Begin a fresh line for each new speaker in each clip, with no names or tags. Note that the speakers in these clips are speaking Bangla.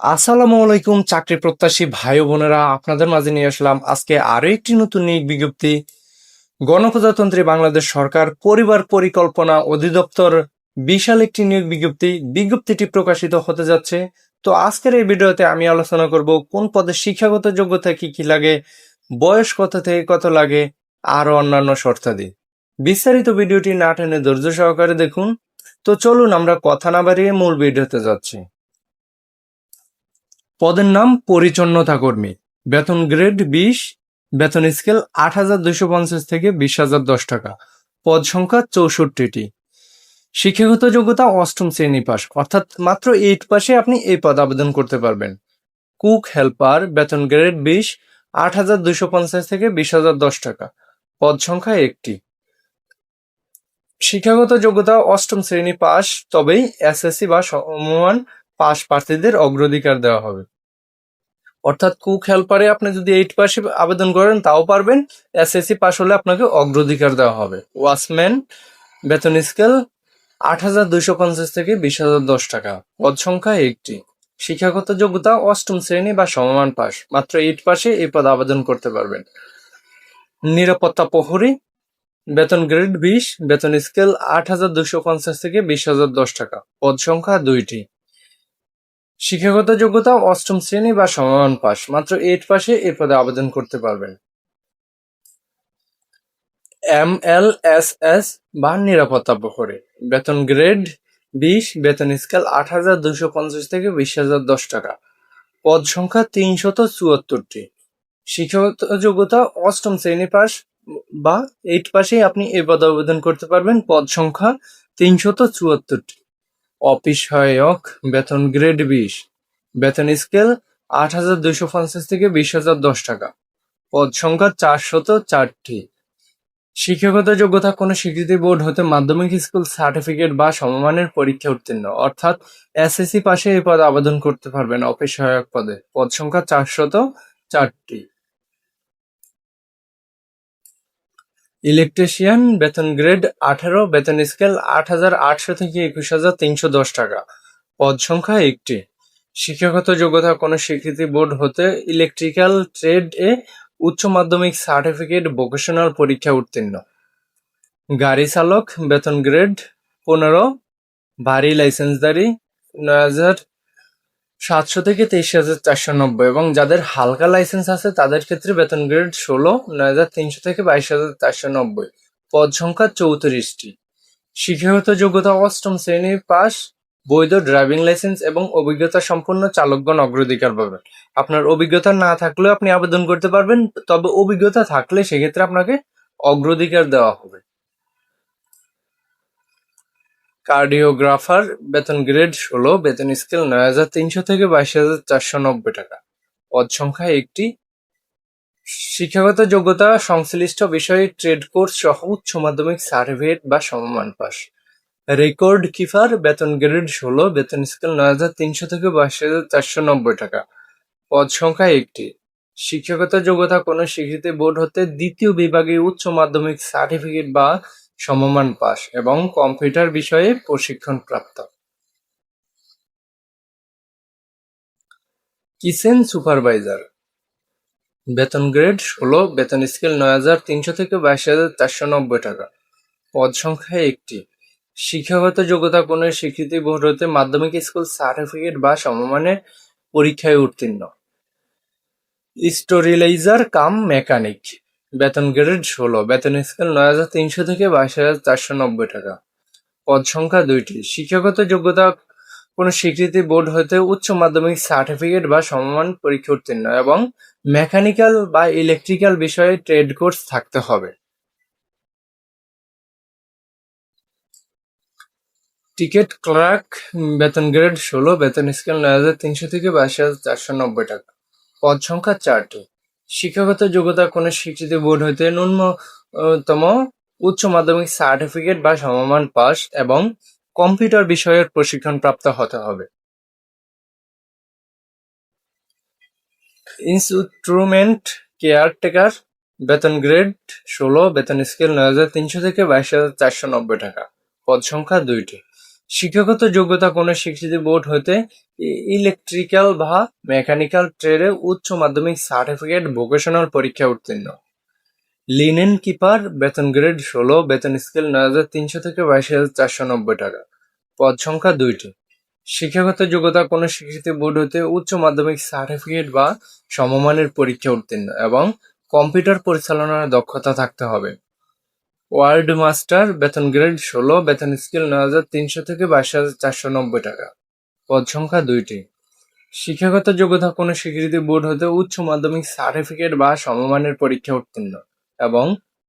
আসসালামু আলাইকুম চাকরি প্রত্যাশী ভাই ও বোনেরা, আপনাদের মাঝে নিয়ে আসলাম আজকে আরো একটি নতুন নিয়োগ বিজ্ঞপ্তি। গণপ্রজাতন্ত্রী বাংলাদেশ সরকার পরিবার পরিকল্পনা অধিদপ্তর বিশাল একটি নিয়োগ বিজ্ঞপ্তি। বিজ্ঞপ্তিটি প্রকাশিত হতে যাচ্ছে। তো আজকের এই ভিডিওতে আমি আলোচনা করব কোন পদে শিক্ষাগত যোগ্যতা কি কি লাগে, বয়স কত থেকে কত লাগে, আরো অন্যান্য শর্তাদি। বিস্তারিত ভিডিওটি না টেনে ধৈর্য সহকারে দেখুন। তো চলুন আমরা কথা না বাড়িয়ে মূল ভিডিওতে যাচ্ছি। পদের নাম পরিচ্ছন্নতা কর্মী, বেতন গ্রেড 20, বেতন স্কেল 8,250 থেকে 20,010 টাকা, পদ সংখ্যা 64টি। শিক্ষাগত যোগ্যতা অষ্টম শ্রেণী পাস, অর্থাৎ মাত্র 8 পাশে আপনি এই পদ আবেদন করতে পারবেন। কুক হেল্পার, বেতন গ্রেড 20, 8,250 থেকে 20,010 টাকা, পদ সংখ্যা 1টি। শিক্ষাগত যোগ্যতা অষ্টম শ্রেণী পাস, তবেই এসএসসি বা সমমান পাস প্রার্থীদের অগ্রাধিকার দেওয়া হবে। অর্থাৎ কুক হেল্পারে আপনি যদি 8 পাশে আবেদন করেন তাও পারবেন, এসএসসি পাস হলে আপনাকে অগ্রাধিকার দেওয়া হবে। ওয়াচম্যান, বেতন স্কেল 8,250 থেকে 20,010 টাকা, পদ সংখ্যা 1টি। শিক্ষাগত যোগ্যতা অষ্টম শ্রেণী বা সমমান পাস, মাত্র 8 পাশে এই পদ আবেদন করতে পারবেন। নিরাপত্তা প্রহরী, বেতন গ্রেড 20, বেতন স্কেল 8,250 থেকে 20,010 টাকা, পদ সংখ্যা 2টি। শিক্ষাগত যোগ্যতা অষ্টম শ্রেণী বা সমমান পাস, মাত্র 8 পাশে এই পদে আবেদন করতে পারবেন। এমএলএসএস বা নিরাপত্তা প্রহরী, বেতন গ্রেড 20, বেতন স্কেল 8,250 থেকে 20,010 টাকা, পদ সংখ্যা 374টি। শিক্ষাগত যোগ্যতা অষ্টম শ্রেণী পাস বা 8 পাশেই আপনি এই পদে আবেদন করতে পারবেন, পদ সংখ্যা 374টি। অফিস সহায়ক, বেতন গ্রেড 20, বেতন স্কেল 8,250 থেকে 20,010 টাকা, পদ সংখ্যা 404টি। শিক্ষাগত যোগ্যতা কোনো স্বীকৃতি বোর্ড হতে মাধ্যমিক স্কুল সার্টিফিকেট বা সমমানের পরীক্ষা উত্তীর্ণ, অর্থাৎ এসএসসি পাশে এই পদে আবেদন করতে পারবেন। অফিস সহায়ক পদে পদ সংখ্যা 404টি। ইলেকট্রিশিয়ান, বেতন গ্রেড 18, বেতন স্কেল 8,800 থেকে 21,310 টাকা, পদ সংখ্যা 1টি। শিক্ষাগত যোগ্যতা কোনো স্বীকৃতি বোর্ড হতে ইলেকট্রিক্যাল ট্রেড এ উচ্চ মাধ্যমিক সার্টিফিকেট ভোকেশনাল পরীক্ষা উত্তীর্ণ। গাড়ি চালক, বেতন গ্রেড 15, ভারী লাইসেন্সধারী 9,700 থেকে 23,490, এবং যাদের হালকা লাইসেন্স আছে তাদের ক্ষেত্রে বেতন গ্রেড 16, 9,300 থেকে 22,490, পদ সংখ্যা 34টি। শিক্ষাগত যোগ্যতা অষ্টম শ্রেণী পাস, বৈধ ড্রাইভিং লাইসেন্স এবং অভিজ্ঞতা সম্পন্ন চালকগণ অগ্রাধিকার পাবেন। আপনার অভিজ্ঞতা না থাকলেও আপনি আবেদন করতে পারবেন, তবে অভিজ্ঞতা থাকলে সেক্ষেত্রে আপনাকে অগ্রাধিকার দেওয়া হবে। কার্ডিওগ্রাফার, বেতন গ্রেড 16, বেতন স্কেল 9,300 থেকে 22,490 টাকা, পদ সংখ্যা 1টি। শিক্ষাগত যোগ্যতা সংশ্লিষ্ট বিষয়ে ট্রেড কোর্স সহ উচ্চ মাধ্যমিক সার্টিফিকেট বা সমমান পাস। রেকর্ড কিপার, বেতন গ্রেড 16, বেতন স্কেল 9,300 থেকে 22,490 টাকা, পদ সংখ্যা 1টি। শিক্ষাগত যোগ্যতা কোনো স্বীকৃতি বোর্ড হতে দ্বিতীয় বিভাগে উচ্চ মাধ্যমিক সার্টিফিকেট বা সমমান পাস এবং কম্পিউটার বিষয়ে প্রশিক্ষণ প্রাপ্ত। কিচেন সুপারভাইজার, বেতন গ্রেড 16, বেতন স্কেল 9,300 থেকে 22,490 টাকা, পদ সংখ্যা 1টি। শিক্ষাগত যোগ্যতা কোনো স্বীকৃতি বোর্ড হতে মাধ্যমিক স্কুল সার্টিফিকেট বা সমমানের পরীক্ষায় উত্তীর্ণ। স্টোরিলাইজার কাম মেকানিক, বেতন গ্রেড 16, বেতন স্কেল 9,300 থেকে 22,490 টাকা, পদ সংখ্যা 2টি। শিক্ষাগত যোগ্যতা কোনো স্বীকৃতি বোর্ড হতে উচ্চ মাধ্যমিক সার্টিফিকেট বা সমমান পরীক্ষা উত্তীর্ণ এবং মেকানিক্যাল বা ইলেকট্রিক্যাল বিষয়ে ট্রেড কোর্স থাকতে হবে। টিকিট ক্লার্ক, বেতন গ্রেড 16, বেতন স্কেল 9,300 থেকে 22,490 টাকা, পদ সংখ্যা 4টি। শিক্ষাগত যোগ্যতা কোনো স্বীকৃতি বোর্ড হতে ন্যূনতম উচ্চ মাধ্যমিক সার্টিফিকেট বা সমমান পাস এবং কম্পিউটার বিষয়ের প্রশিক্ষণ প্রাপ্ত হতে হবে। ইনস্ট্রুমেন্ট কেয়ারটেকার, বেতন গ্রেড 16, বেতন স্কেল 9,300 থেকে 22,490 টাকা, পদ সংখ্যা 2টি। শিক্ষাগত যোগ্যতা কোনো স্বীকৃতি বোর্ড হতে ইলেকট্রিক্যাল বা মেকানিক্যাল ট্রেডে উচ্চ মাধ্যমিক সার্টিফিকেট ভোকেশনাল পরীক্ষা উত্তীর্ণ। লিনেন কিপার, বেতন গ্রেড 16, বেতন স্কেল 9,300 থেকে 22,490 টাকা। পদ সংখ্যা 2টি। শিক্ষাগত যোগ্যতা কোনো স্বীকৃতি বোর্ড হতে উচ্চ মাধ্যমিক সার্টিফিকেট বা সমমানের পরীক্ষা উত্তীর্ণ এবং কম্পিউটার পরিচালনার দক্ষতা থাকতে হবে। ওয়ার্ড মাস্টার, বেতন গ্রেড 16, বেতন স্কেল 9,300 থেকে 22,490 টাকা। পদ সংখ্যা 2টি। শিক্ষাগত যোগ্যতা কোনো স্বীকৃতি বোর্ড হতে উচ্চ মাধ্যমিক সার্টিফিকেট বা সমমানের পরীক্ষা উত্তীর্ণ এবং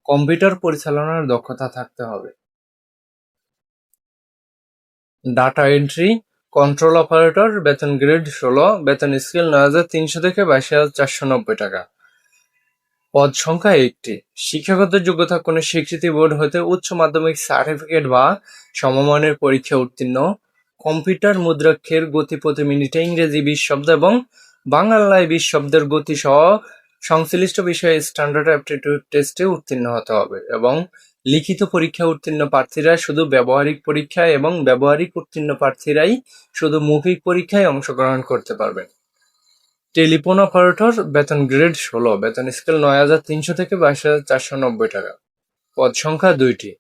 কম্পিউটার পরিচালনার দক্ষতা থাকতে হবে। ডাটা এন্ট্রি কন্ট্রোল অপারেটর, বেতন গ্রেড 16, বেতন স্কেল 9,300 থেকে 22,490 টাকা। পদ সংখ্যা 1টি। শিক্ষাগত যোগ্যতা কোনো স্বীকৃতি বোর্ড হতে উচ্চ মাধ্যমিক সার্টিফিকেট বা সমমানের পরীক্ষা উত্তীর্ণ, কম্পিউটার মুদ্রাক্ষরের গতি প্রতি মিনিটে ইংরেজি 20 শব্দ এবং বাংলায় 20 শব্দের গতি সহ সংশ্লিষ্ট বিষয়ে স্ট্যান্ডার্ড অ্যাপটিটিউড টেস্টে উত্তীর্ণ হতে হবে এবং লিখিত পরীক্ষা উত্তীর্ণ প্রার্থীরা শুধু ব্যবহারিক পরীক্ষায় এবং ব্যবহারিক উত্তীর্ণ প্রার্থীরাই শুধু মৌখিক পরীক্ষায় অংশগ্রহণ করতে পারবেন। টেলিফোন অপারেটর, বেতন গ্রেড 16, বেতন স্কেল 9,300 থেকে 22,490 টাকা। পদ সংখ্যা 2টি।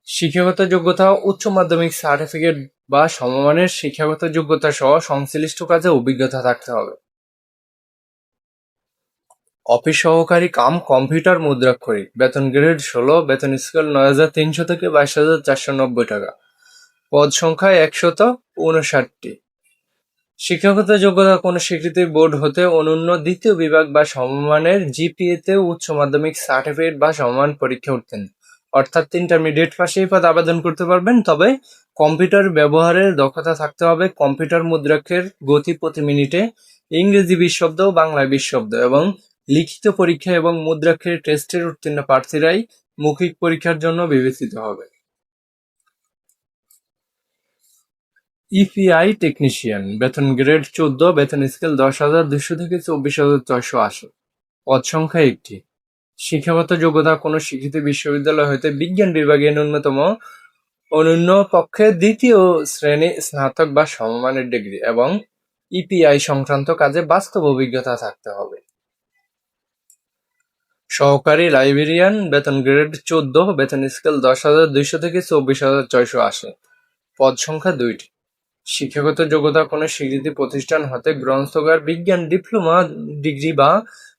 শিক্ষাগত যোগ্যতা উচ্চ মাধ্যমিক সার্টিফিকেট বা সমমানের শিক্ষাগত যোগ্যতা সহ সংশ্লিষ্ট কাজে অভিজ্ঞতা থাকতে হবে। অফিস সহকারী কাম কম্পিউটার মুদ্রাক্ষরিক, বেতন গ্রেড 16, বেতন স্কেল 9,300 থেকে 22,490 টাকা। পদ সংখ্যা 159টি। শিক্ষাগত যোগ্যতা কোনো স্বীকৃতি বোর্ড হতে অনন্য দ্বিতীয় বিভাগ বা সমমানের জিপিএতে উচ্চ মাধ্যমিক সার্টিফিকেট বা সমমান পরীক্ষা উত্তীর্ণ, অর্থাৎ ইন্টারমিডিয়েট পাশে এই পদে আবেদন করতে পারবেন। তবে কম্পিউটার ব্যবহারের দক্ষতা থাকতে হবে, কম্পিউটার মুদ্রাক্ষরের গতি প্রতি মিনিটে ইংরেজি 20 শব্দ ও বাংলায় 20 শব্দ এবং লিখিত পরীক্ষা এবং মুদ্রাক্ষরের টেস্টের উত্তীর্ণ প্রার্থীরাই মৌখিক পরীক্ষার জন্য বিবেচিত হবে। ইপিআই টেকনিশিয়ান, বেতন গ্রেড 14, বেতন স্কেল 10,200 থেকে 24,480। পদ সংখ্যা 1টি। শিক্ষাগত যোগ্যতা কোনো স্বীকৃত বিশ্ববিদ্যালয় হতে বিজ্ঞান বিভাগে ন্যূনতম অনন্য পক্ষে দ্বিতীয় শ্রেণী স্নাতক বা সমমানের ডিগ্রি এবং ইপিআই সংক্রান্ত কাজে বাস্তব অভিজ্ঞতা থাকতে হবে। সহকারী লাইব্রেরিয়ান, বেতন গ্রেড 14, বেতন স্কেল 10,200 থেকে 24,480। পদ সংখ্যা 2টি। শিক্ষাগত যোগ্যতা কোনো স্বীকৃত প্রতিষ্ঠান হতে গ্রন্থাগার বিজ্ঞান ডিপ্লোমা ডিগ্রি বা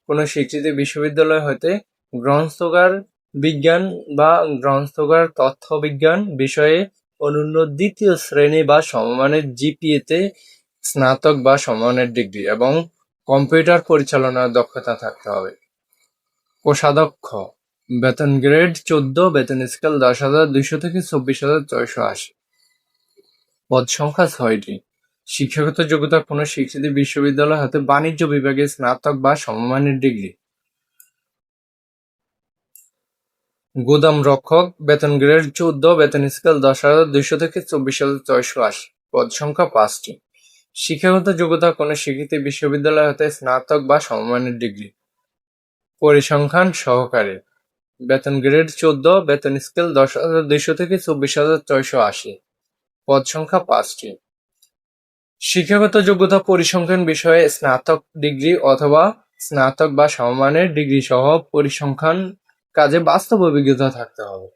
কোনো স্বীকৃত বিশ্ববিদ্যালয় হতে গ্রন্থাগার বিজ্ঞান বা গ্রন্থাগার তথ্য বিজ্ঞান বিষয়ে অনন্য দ্বিতীয় শ্রেণী বা সমমানের জিপিএতে স্নাতক বা সমমানের ডিগ্রি এবং কম্পিউটার পরিচালনার দক্ষতা থাকতে হবে। কোষাধ্যক্ষ, বেতন গ্রেড 14, বেতন স্কেল 10,200 থেকে 24,480। পদ সংখ্যা 6টি। শিক্ষাগত যোগ্যতা কোনো স্বীকৃত বিশ্ববিদ্যালয় হতে বাণিজ্য বিভাগে স্নাতক বা সমমানের ডিগ্রি। গুদাম রক্ষক, বেতন গ্রেড 14, বেতন স্কেল 10,200 থেকে 24,480। পদ সংখ্যা 5টি। শিক্ষাগত যোগ্যতা কোনো স্বীকৃত বিশ্ববিদ্যালয় হতে স্নাতক বা সমমানের ডিগ্রি। পরিসংখ্যান সহকারী, বেতন গ্রেড 14, বেতন স্কেল 10,200 থেকে 24,480। পদ সংখ্যা 5টি। শিক্ষাগত যোগ্যতা পরিসংখ্যান বিষয়ে স্নাতক ডিগ্রি অথবা স্নাতক বা সমমানের ডিগ্রি সহ পরিসংখ্যান কাজে বাস্তব অভিজ্ঞতা থাকতে হবে।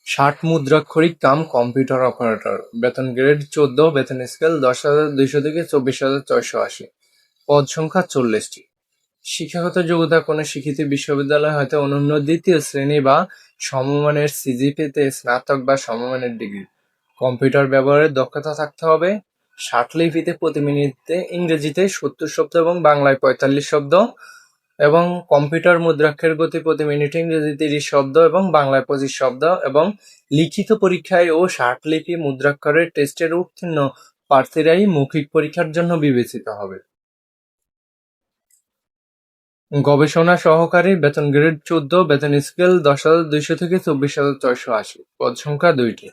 60 মুদ্রাক্ষরিক কাম কম্পিউটার অপারেটর, বেতন গ্রেড 14, বেতন স্কেল 10,200 থেকে 24,480। পদ সংখ্যা 40টি। শিক্ষাগত যোগ্যতা কোনো স্বীকৃত বিশ্ববিদ্যালয় হতে অনন্য দ্বিতীয় শ্রেণী বা সমমানের সিজিপিতে স্নাতক বা সমমানের ডিগ্রি। কম্পিউটার ব্যবহারের দক্ষতা থাকতে হবে। 60 লিপিতে প্রতি মিনিটে ইংরেজিতে 70 শব্দ এবং বাংলায় 45 শব্দ এবং কম্পিউটার মুদ্রাক্ষরের গতি প্রতি মিনিটে ইংরেজি 30 শব্দ এবং বাংলায় 25 শব্দ এবং লিখিত পরীক্ষায় ও 60 লিপি মুদ্রাক্ষরের টেস্টের উত্তীর্ণ প্রার্থীরাই মৌখিক পরীক্ষার জন্য বিবেচিত হবে। গবেষণা সহকারী, বেতন গ্রেড 14, বেতন স্কেল 10,200 থেকে 24,480। পদ সংখ্যা 2টি।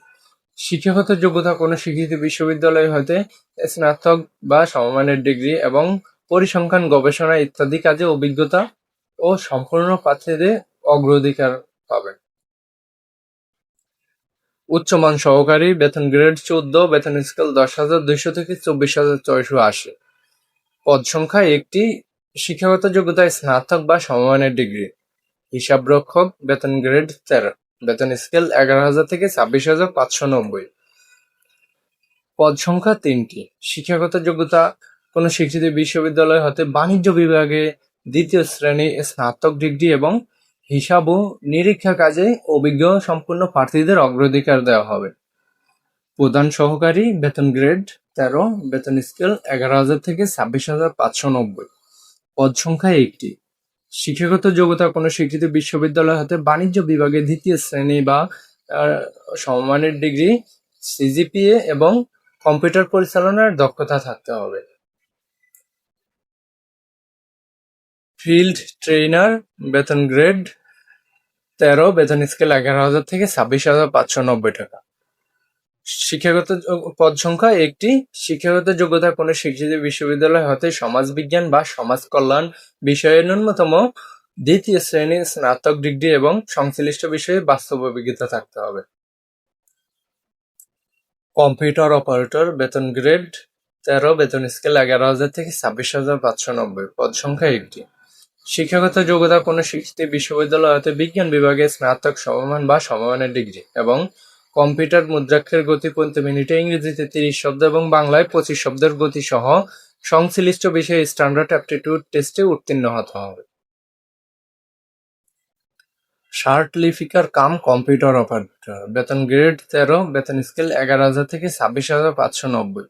শিক্ষাগত যোগ্যতা কোনো স্বীকৃত বিশ্ববিদ্যালয় হতে স্নাতক বা সমমানের ডিগ্রি এবং পরিসংখ্যান গবেষণা ইত্যাদি কাজে অভিজ্ঞতা ও সম্পূর্ণ প্রার্থীদের অগ্রাধিকার পাবে। উচ্চমান সহকারী, বেতন গ্রেড 14, বেতন স্কেল 10,200 থেকে 24,680। পদ সংখ্যা একটি, শিক্ষাগত যোগ্যতায় স্নাতক বা সমমানের ডিগ্রি। হিসাবরক্ষক, বেতন গ্রেড 13, বেতন স্কেল 11,000 থেকে 26,590। পদ সংখ্যা 3টি, শিক্ষাগত যোগ্যতা কোনো স্বীকৃত বিশ্ববিদ্যালয় হতে বাণিজ্য বিভাগে 2য় শ্রেণী স্নাতক ডিগ্রি এবং হিসাব ও নিরীক্ষা কাজে অভিজ্ঞ সম্পন্ন প্রার্থীদের অগ্রাধিকার দেওয়া হবে। প্রধান সহকারী, বেতন গ্রেড 13, বেতন স্কেল 11,000 থেকে 26,590। পদ সংখ্যা একটি, শিক্ষাগত যোগ্যতা কোনো স্বীকৃত বিশ্ববিদ্যালয় হতে বাণিজ্য বিভাগে 2য় শ্রেণী বা সমমানের ডিগ্রি, সিজিপিএ এবং কম্পিউটার পরিচালনার দক্ষতা থাকতে হবে। ফিল্ড ট্রেইনার, বেতন গ্রেড 13, বেতন স্কেল 11,000 থেকে 26,590 টাকা। শিক্ষাগত পদ সংখ্যা একটি, শিক্ষাগত যোগ্যতা কোনো স্বীকৃত বিশ্ববিদ্যালয় হতে সমাজবিজ্ঞান বা সমাজ কল্যাণ বিষয়ে ন্যূনতম 2য় শ্রেণীর স্নাতক ডিগ্রি এবং সংশ্লিষ্ট বিষয়ে বাস্তব অভিজ্ঞতা থাকতে হবে। কম্পিউটার অপারেটর, বেতন গ্রেড 13, বেতন স্কেল 11,000 থেকে 26,590। পদ সংখ্যা একটি, শিক্ষাগত যোগ্যতা কোনো স্বীকৃত বিশ্ববিদ্যালয় হতে বিজ্ঞান বিভাগে স্নাতক সমমান বা সমমানের ডিগ্রি এবং কম্পিউটার মুদ্রাক্ষরের গতি প্রতি মিনিটে ইংরেজিতে 30 শব্দ এবং বাংলায় 25 শব্দের গতি সহ সংশ্লিষ্ট বিষয়ে স্ট্যান্ডার্ড অ্যাপটিটিউড টেস্টে উত্তীর্ণ হতে হবে। শার্ট লিপিকার কাম কম্পিউটার অপারেটর, বেতন গ্রেড 13, বেতন স্কেল 11,000 থেকে 26,590।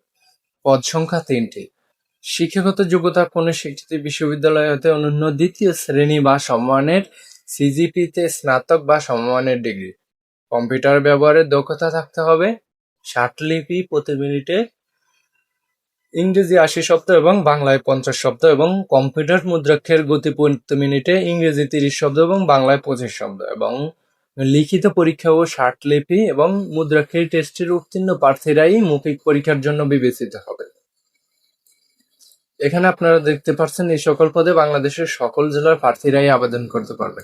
পদ সংখ্যা 3টি, শিক্ষাগত যোগ্যতা কোনো স্বীকৃত বিশ্ববিদ্যালয় হতে অনন্য 2য় শ্রেণী বা সমমানের সিজিপিতে স্নাতক বা সমমানের ডিগ্রি। কম্পিউটার ব্যবহারের দক্ষতা থাকতে হবে। শার্টলিপি প্রতি মিনিটে ইংরেজি 80 শব্দ এবং বাংলায় 50 শব্দ এবং কম্পিউটার মুদ্রাক্ষরের গতি প্রতি মিনিটে ইংরেজি 30 শব্দ এবং বাংলায় 25 শব্দ এবং লিখিত পরীক্ষা ও শার্টলিপি এবং মুদ্রাক্ষর টেস্টের উত্তীর্ণ প্রার্থীরাই মৌখিক পরীক্ষার জন্য বিবেচিত হবে। এখানে আপনারা দেখতে পাচ্ছেন এই সকল পদে বাংলাদেশের সকল জেলার প্রার্থীরাই আবেদন করতে পারবে।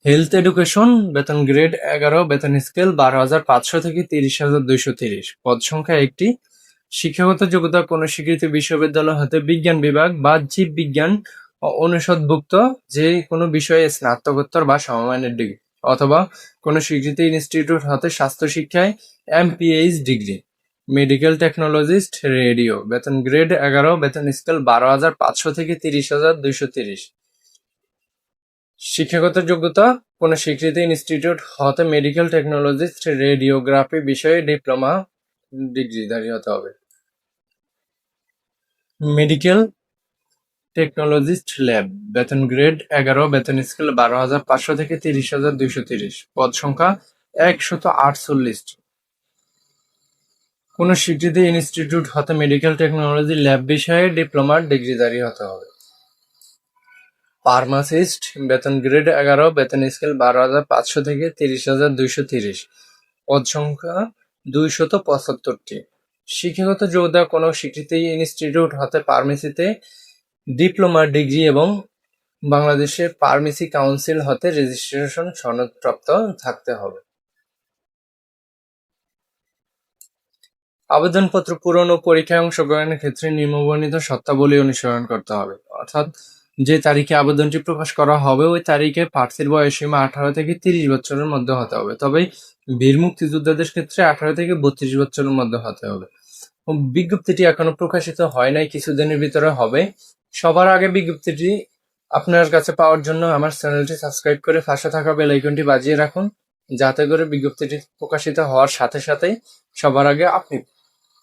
হেলথ এডুকেশন, বেতন গ্রেড 11, বেতন স্কেল 12,500 থেকে 30,230। পদ সংখ্যা একটি, শিক্ষাগত যোগ্যতা কোনো স্বীকৃত বিশ্ববিদ্যালয় হতে বিজ্ঞান বিভাগ বা জীব বিজ্ঞান অনুষদভুক্ত যে কোনো বিষয়ে স্নাতকোত্তর বা সমমানের ডিগ্রি অথবা কোনো স্বীকৃত ইনস্টিটিউট হতে স্বাস্থ্য শিক্ষায় MPH degree. Medical technologist radio, বেতন গ্রেড 11, বেতন স্কেল 12,500 থেকে 30,230। শিক্ষাগত যোগ্যতা কোনো স্বীকৃত ইনস্টিটিউট হতে মেডিকেল টেকনোলজিস্ট রেডিওগ্রাফি বিষয়ে ডিপ্লোমা ডিগ্রিধারী হতে হবে। মেডিকেল টেকনোলজিস্ট ল্যাব, বেতন গ্রেড 11, বেতন স্কেল 12,500 থেকে 30,230। পদ সংখ্যা 148। কোনো স্বীকৃত ইনস্টিটিউট হতে মেডিকেল টেকনোলজি ল্যাব বিষয়ে ডিপ্লোমার ডিগ্রিধারী হতে হবে। ফার্মাসিস্ট, বেতন গ্রেড 11, বেতন স্কেল 12,500 থেকে 30,230। পদ সংখ্যা 275টি। শিক্ষাগত যোগ্যতা কোনো স্বীকৃত ইনস্টিটিউট হতে ফার্মেসিতে ডিপ্লোমা ডিগ্রি এবং বাংলাদেশের ফার্মেসি কাউন্সিল হতে রেজিস্ট্রেশন সনদপ্রাপ্ত থাকতে হবে। আবেদনপত্র পূরণ ও পরীক্ষায় অংশগ্রহণের ক্ষেত্রে নিম্নবর্ণিত শর্তাবলী অনুসরণ করতে হবে। অর্থাৎ যে তারিখে আবেদনটি প্রকাশ করা হবে ওই তারিখে প্রার্থীর বয়সসীমা 18 থেকে 30 বছরের মধ্যে হতে হবে, তবে বীর মুক্তিযোদ্ধাদের ক্ষেত্রে 18 থেকে 32 বছরের মধ্যে হতে হবে। বিজ্ঞপ্তিটি এখনো প্রকাশিত হয় নাই, কিছুদিনের ভিতরে হবে। সবার আগে বিজ্ঞপ্তিটি আপনার কাছে পাওয়ার জন্য আমার চ্যানেলটি সাবস্ক্রাইব করে পাশে থাকা বেল আইকনটি বাজিয়ে রাখুন, যাতে করে বিজ্ঞপ্তিটি প্রকাশিত হওয়ার সাথে সাথেই সবার আগে আপনি।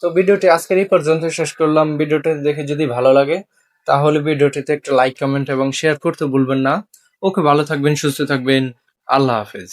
তো ভিডিওটি আজকের এই পর্যন্ত শেষ করলাম। ভিডিওটি দেখে যদি ভালো লাগে তাহলে ভিডিওটিতে একটা লাইক, কমেন্ট এবং শেয়ার করতে ভুলবেন না। ওকে, ভালো থাকবেন, সুস্থ থাকবেন। আল্লাহ হাফেজ।